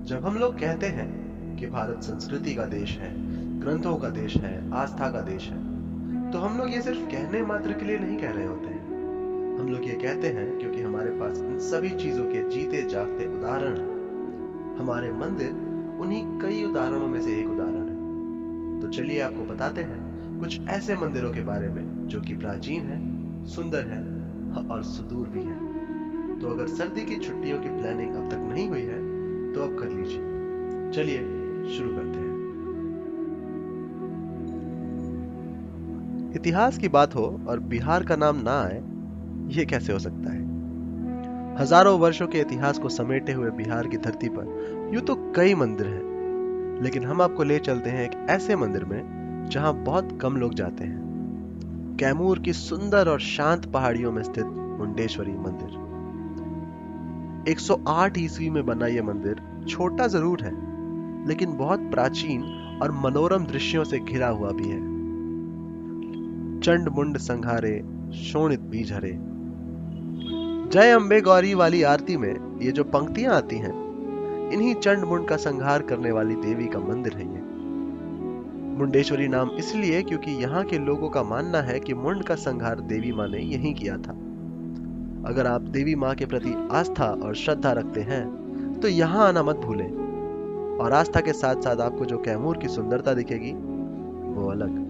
जब हम लोग कहते हैं कि भारत संस्कृति का देश है, ग्रंथों का देश है, आस्था का देश है, तो हम लोग ये सिर्फ कहने मात्र के लिए नहीं कह रहे होते हैं। हम लोग ये कहते हैं क्योंकि हमारे पास इन सभी चीजों के जीते जागते उदाहरण हैं। हमारे मंदिर उन्हीं कई उदाहरणों में से एक उदाहरण है। तो चलिए आपको बताते हैं कुछ ऐसे मंदिरों के बारे में जो कि प्राचीन है, सुंदर है और सुदूर भी है। तो अगर सर्दी की छुट्टियों की प्लानिंग अब तक नहीं हुई है तो अब कर लीजिए। चलिए शुरू करते हैं। इतिहास की बात हो और बिहार का नाम ना आए, ये कैसे हो सकता है? हजारों वर्षों के इतिहास को समेटे हुए बिहार की धरती पर यूं तो कई मंदिर हैं, लेकिन हम आपको ले चलते हैं एक ऐसे मंदिर में जहां बहुत कम लोग जाते हैं। कैमूर की सुंदर और शांत पहाड़ियों में स्थित मुंडेश्वरी मंदिर। 108 ईस्वी में बना यह मंदिर छोटा जरूर है, लेकिन बहुत प्राचीन और मनोरम दृश्यों से घिरा हुआ भी है। चंड मुंड संघारे शोणित बीज हरे। जय अम्बे गौरी वाली आरती में ये जो पंक्तियां आती हैं, इन्हीं चंड मुंड का संहार करने वाली देवी का मंदिर है ये। मुंडेश्वरी नाम इसलिए क्योंकि यहाँ के लोगों का मानना है कि मुंड का संहार देवी माँ ने यहीं किया था। अगर आप देवी माँ के प्रति आस्था और श्रद्धा रखते हैं तो यहाँ आना मत भूलें। और आस्था के साथ साथ आपको जो कैमूर की सुंदरता दिखेगी वो अलग।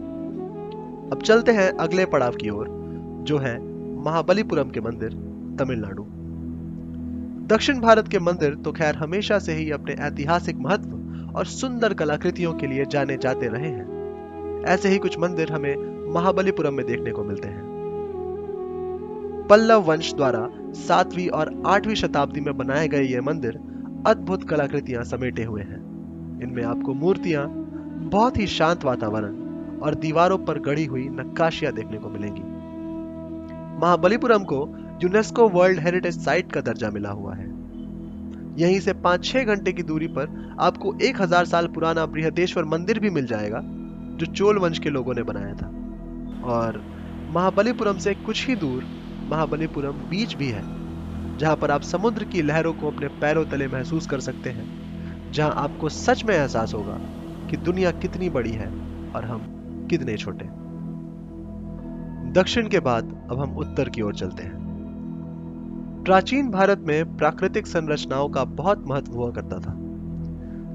अब चलते हैं अगले पड़ाव की ओर, जो है महाबलीपुरम के मंदिर, तमिलनाडु। दक्षिण भारत के मंदिर तो खैर हमेशा से ही अपने ऐतिहासिक महत्व और सुंदर कलाकृतियों के लिए जाने जाते रहे हैं। ऐसे ही कुछ मंदिर हमें महाबलीपुरम में देखने को मिलते हैं। पल्लव वंश द्वारा 7वीं और 8वीं शताब्दी में बनाए गए ये मंदिर अद्भुत कलाकृतियां समेटे हुए हैं। इनमें आपको मूर्तियां, बहुत ही शांत वातावरण और दीवारों पर गढ़ी हुई नक्काशियां देखने को मिलेंगी। महाबलीपुरम को यूनेस्को वर्ल्ड हेरिटेज साइट का दर्जा मिला हुआ है। यहीं से 5-6 घंटे की दूरी पर आपको 1000 साल पुराना बृहदेश्वर मंदिर भी मिल जाएगा, जो चोल वंश के लोगों ने बनाया था। और महाबलीपुरम से कुछ ही दूर महाबलीपुरम बीच भी है, जहां पर आप समुद्र की लहरों को अपने पैरों तले महसूस कर सकते हैं, जहां आपको सच में एहसास होगा कि दुनिया कितनी बड़ी है और हम कितने छोटे। दक्षिण के बाद अब हम उत्तर की ओर चलते हैं। प्राचीन भारत में प्राकृतिक संरचनाओं का बहुत महत्व हुआ करता था।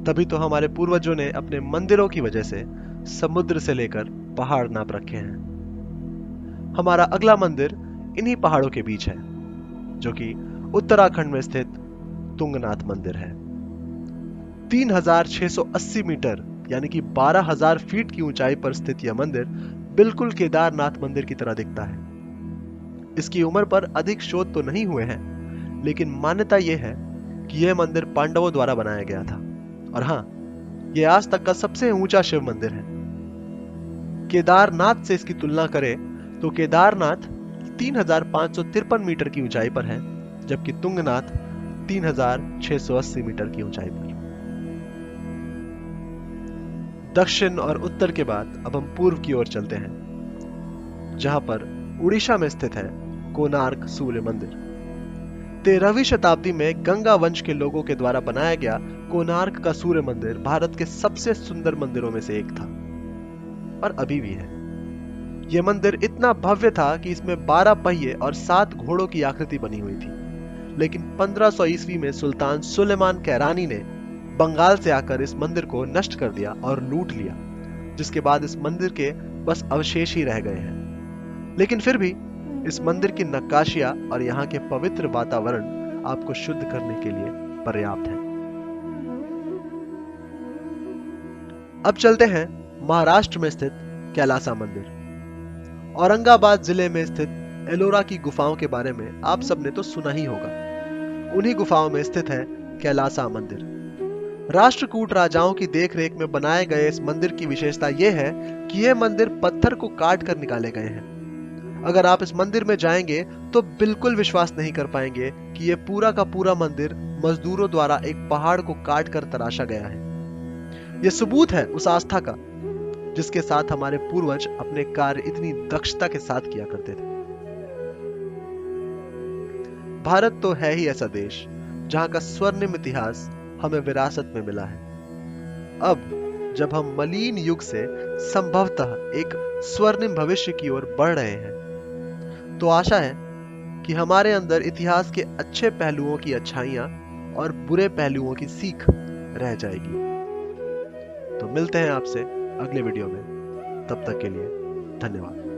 तभी तो हमारे पूर्वजों ने अपने मंदिरों की वजह से समुद्र से लेकर पहाड़ नाप रखे हैं। हमारा अगला मंदिर इन्हीं पहाड़ों के बीच है, जो कि उत्तराखंड में स्थित तुंगनाथ मंदिर है। 3680 मीटर यानी कि 12000 फीट की ऊंचाई पर स्थित यह मंदिर बिल्कुल केदारनाथ मंदिर की तरह दिखता है। इसकी उम्र पर अधिक शोध तो नहीं हुए हैं, लेकिन मान्यता यह है कि यह मंदिर पांडवों द्वारा बनाया गया था। और हां, यह आज तक का सबसे ऊंचा शिव मंदिर है। केदारनाथ से इसकी तुलना करें तो केदारनाथ 3553 मीटर की ऊंचाई पर है, जबकि तुंगनाथ 3680 मीटर की ऊंचाई पर। दक्षिण और उत्तर के बाद अब हम पूर्व की ओर चलते हैं, जहां पर उड़ीसा में स्थित है कोणार्क सूर्य मंदिर। 13वीं शताब्दी में गंगा वंश के लोगों के द्वारा बनाया गया कोणार्क का सूर्य मंदिर भारत के सबसे सुंदर मंदिरों में से एक था, और अभी भी है। यह मंदिर इतना भव्य था कि इसमें 12 पहिए और 7 घोड़ों की आकृति बनी हुई थी। लेकिन 1500 ईस्वी में सुल्तान सुलेमान कैरानी ने बंगाल से आकर इस मंदिर को नष्ट कर दिया और लूट लिया, जिसके बाद इस मंदिर के बस अवशेष ही रह गए हैं। लेकिन फिर भी इस मंदिर की नक्काशियां और यहाँ के पवित्र वातावरण आपको शुद्ध करने के लिए पर्याप्त है। अब चलते हैं महाराष्ट्र में स्थित कैलासा मंदिर। औरंगाबाद जिले में स्थित एलोरा की गुफाओं के बारे में आप सबने तो सुना ही होगा। उन्हीं गुफाओं में स्थित है कैलासा मंदिर। राष्ट्रकूट राजाओं की देखरेख में बनाए गए इस मंदिर की विशेषता यह है कि यह मंदिर पत्थर को काट कर निकाले गए हैं। अगर आप इस मंदिर में जाएंगे तो बिल्कुल विश्वास नहीं कर पाएंगे कि यह पूरा का पूरा मंदिर मजदूरों द्वारा एक पहाड़ को काट कर तराशा गया है। यह सबूत है उस आस्था का जिसके साथ हमारे पूर्वज अपने कार्य इतनी दक्षता के साथ किया करते थे। भारत तो है ही ऐसा देश जहां का स्वर्णिम इतिहास हमें विरासत में मिला है। अब जब हम मलिन युग से संभवतः एक स्वर्णिम भविष्य की ओर बढ़ रहे हैं, तो आशा है कि हमारे अंदर इतिहास के अच्छे पहलुओं की अच्छाइयां और बुरे पहलुओं की सीख रह जाएगी। तो मिलते हैं आपसे अगले वीडियो में। तब तक के लिए धन्यवाद।